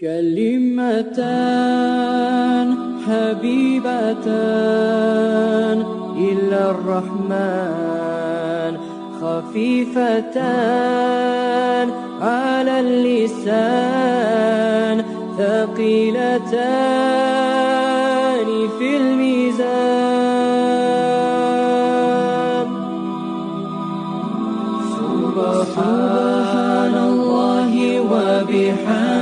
كلمتان حبيبتان إلى الرحمن، خفيفتان على اللسان، ثقيلتان في الميزان. سبحان الله وبحمده